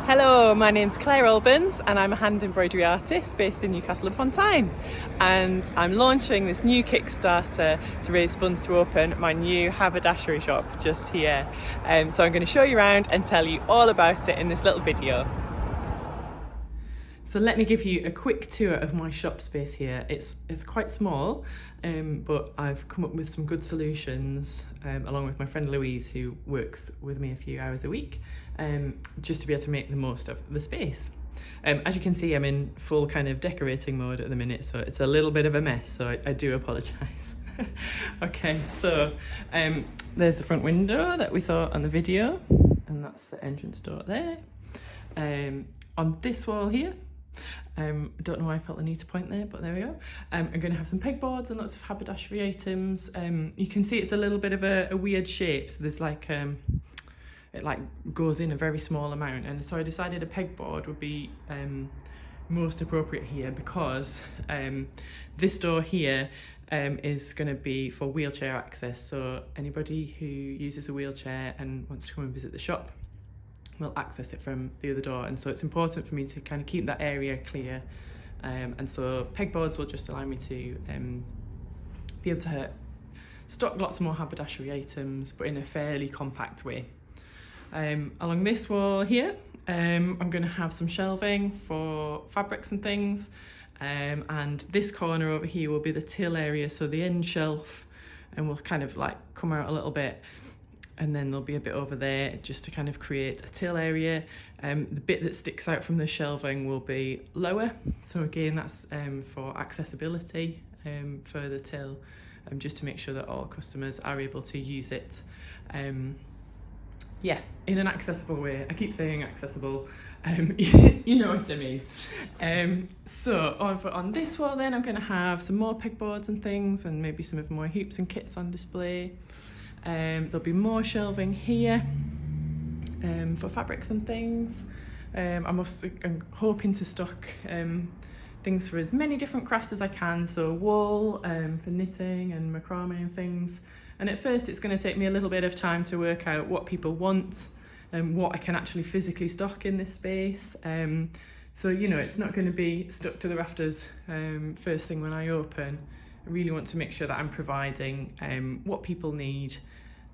Hello, my name's Claire Albans and I'm a hand embroidery artist based in Newcastle upon Tyne, and I'm launching this new Kickstarter to raise funds to open my new haberdashery shop just here. So I'm going to show you around and tell you all about it in this little video. So let me give you a quick tour of my shop space here. It's quite small, but I've come up with some good solutions along with my friend Louise, who works with me a few hours a week, just to be able to make the most of the space. As you can see, I'm in full kind of decorating mode at the minute, so it's a little bit of a mess, so I do apologise. Okay, so there's the front window that we saw on the video, and that's the entrance door there. On this wall here, don't know why I felt the need to point there, but there we go. I'm going to have some pegboards and lots of haberdashery items. You can see it's a little bit of a weird shape, so there's like it like goes in a very small amount, and so I decided a pegboard would be most appropriate here, because this door here is going to be for wheelchair access, so anybody who uses a wheelchair and wants to come and visit the shop will access it from the other door, and so it's important for me to kind of keep that area clear, and so pegboards will just allow me to be able to stock lots more haberdashery items, but in a fairly compact way. Along this wall here, I'm going to have some shelving for fabrics and things, and this corner over here will be the till area, so the end shelf, and we'll kind of like come out a little bit, and then there'll be a bit over there just to kind of create a till area. The bit that sticks out from the shelving will be lower, so again that's for accessibility for the till, just to make sure that all customers are able to use it yeah, in an accessible way. I keep saying accessible, you know what I mean. So on this wall then, I'm going to have some more pegboards and things, and maybe some of my hoops and kits on display. There'll be more shelving here for fabrics and things. I'm hoping to stock things for as many different crafts as I can, so wool for knitting and macrame and things. And at first it's going to take me a little bit of time to work out what people want and what I can actually physically stock in this space. So, you know, it's not going to be stuck to the rafters first thing when I open. I really want to make sure that I'm providing what people need,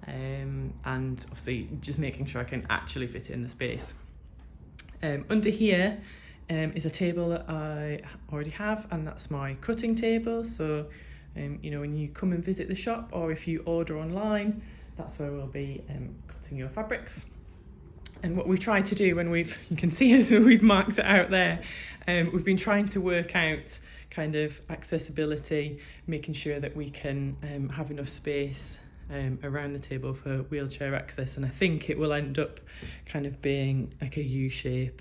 and obviously just making sure I can actually fit it in the space. Under here is a table that I already have, and that's my cutting table. So you know, when you come and visit the shop, or if you order online, that's where we'll be cutting your fabrics. And what we've tried to do, when you can see as we've marked it out there, we've been trying to work out kind of accessibility, making sure that we can have enough space around the table for wheelchair access, and I think it will end up kind of being like a U shape.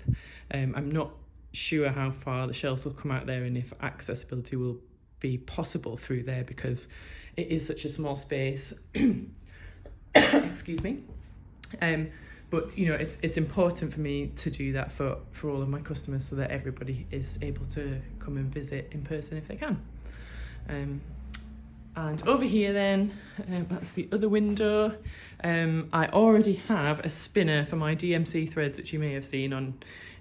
I'm not sure how far the shelves will come out there and if accessibility will be possible through there, because it is such a small space. Excuse me. But you know, it's important for me to do that for all of my customers, so that everybody is able to come and visit in person if they can. And over here then, that's the other window. I already have a spinner for my DMC threads, which you may have seen on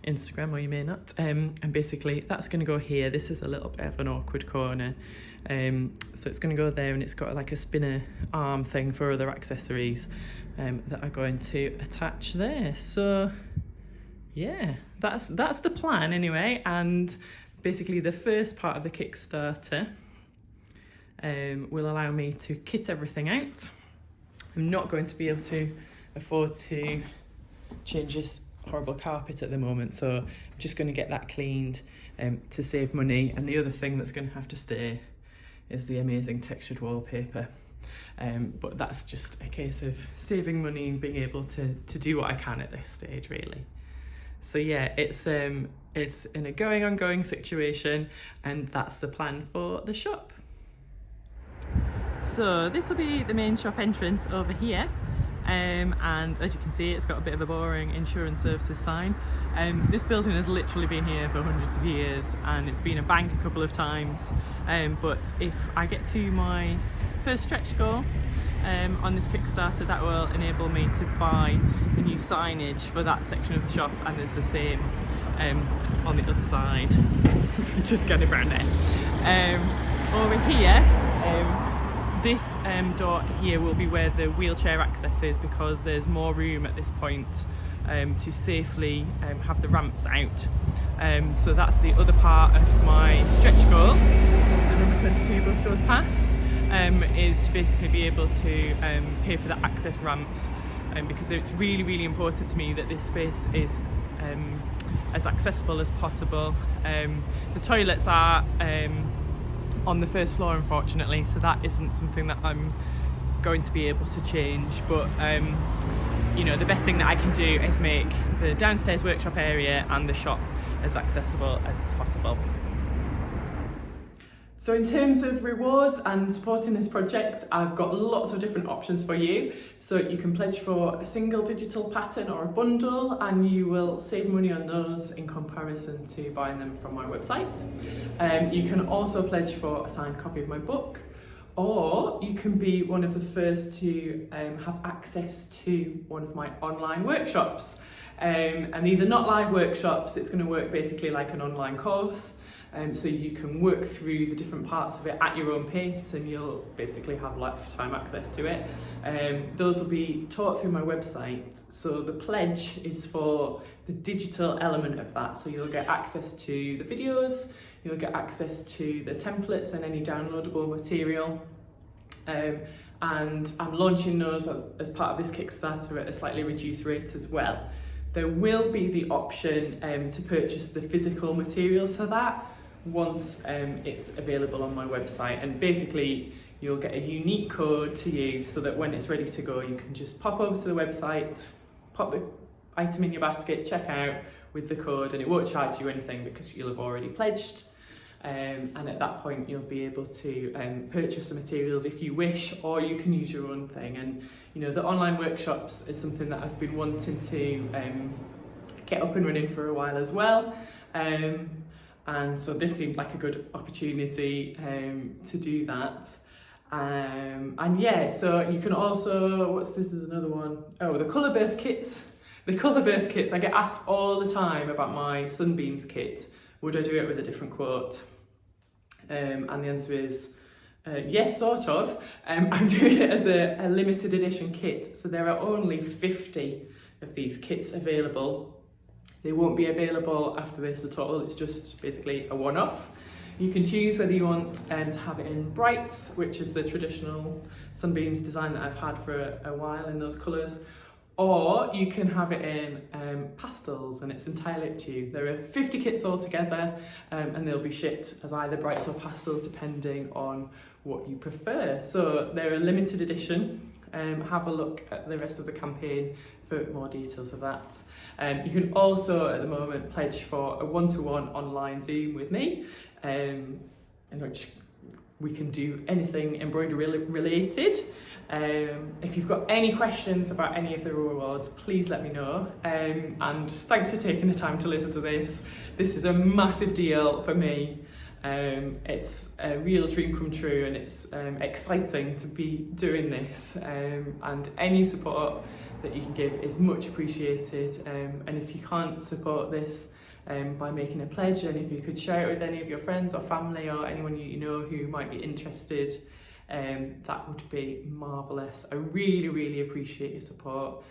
Instagram, or you may not, and basically that's going to go here. This is a little bit of an awkward corner, so it's going to go there, and it's got like a spinner arm thing for other accessories that are going to attach there. So yeah, that's the plan anyway. And basically the first part of the Kickstarter will allow me to kit everything out. I'm not going to be able to afford to change this horrible carpet at the moment, so I'm just going to get that cleaned to save money. And the other thing that's going to have to stay is the amazing textured wallpaper, but that's just a case of saving money and being able to do what I can at this stage, really. So yeah, it's in a ongoing situation, and that's the plan for the shop. So this will be the main shop entrance over here. And as you can see, it's got a bit of a boring insurance services sign. This building has literally been here for hundreds of years, and it's been a bank a couple of times, but if I get to my first stretch goal on this Kickstarter, that will enable me to buy a new new signage for that section of the shop, and there's the same on the other side. Just getting around there. Over here, this door here will be where the wheelchair access is, because there's more room at this point to safely have the ramps out. So that's the other part of my stretch goal. The number 22 bus goes past, is to basically be able to pay for the access ramps, because it's really, really important to me that this space is as accessible as possible. The toilets are on the first floor, unfortunately, so that isn't something that I'm going to be able to change, but you know, the best thing that I can do is make the downstairs workshop area and the shop as accessible as possible. So in terms of rewards and supporting this project, I've got lots of different options for you. So you can pledge for a single digital pattern or a bundle, and you will save money on those in comparison to buying them from my website. You can also pledge for a signed copy of my book, or you can be one of the first to have access to one of my online workshops. And these are not live workshops. It's going to work basically like an online course. So you can work through the different parts of it at your own pace, and you'll basically have lifetime access to it. Those will be taught through my website. So the pledge is for the digital element of that. So you'll get access to the videos, you'll get access to the templates and any downloadable material. And I'm launching those as part of this Kickstarter at a slightly reduced rate as well. There will be the option to purchase the physical materials for that once it's available on my website, and basically you'll get a unique code to use so that when it's ready to go, you can just pop over to the website, pop the item in your basket, check out with the code, and it won't charge you anything because you'll have already pledged. And at that point you'll be able to purchase the materials if you wish, or you can use your own thing. And you know, the online workshops is something that I've been wanting to get up and running for a while as well, and so this seemed like a good opportunity to do that. And yeah, so you can also, this is another one. Oh, the colour burst kits. The colour burst kits, I get asked all the time about my Sunbeams kit. Would I do it with a different quote? And the answer is yes, sort of. I'm doing it as a limited edition kit. So there are only 50 of these kits available. They won't be available after this at all. It's just basically a one-off. You can choose whether you want to have it in brights, which is the traditional Sunbeams design that I've had for a while in those colours, or you can have it in pastels, and it's entirely up to you. There are 50 kits altogether, and they'll be shipped as either brights or pastels depending on what you prefer. So they're a limited edition. Have a look at the rest of the campaign for more details of that. You can also at the moment pledge for a one-to-one online Zoom with me, in which we can do anything embroidery related. If you've got any questions about any of the rewards, please let me know. And thanks for taking the time to listen to this. This is a massive deal for me. It's a real dream come true, and it's exciting to be doing this. And any support that you can give is much appreciated. And if you can't support this by making a pledge, and if you could share it with any of your friends or family or anyone you know who might be interested, that would be marvellous. I really, really appreciate your support.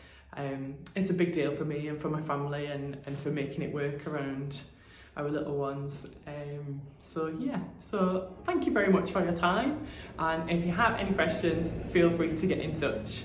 It's a big deal for me and for my family, and for making it work around our little ones. So thank you very much for your time, and if you have any questions, feel free to get in touch.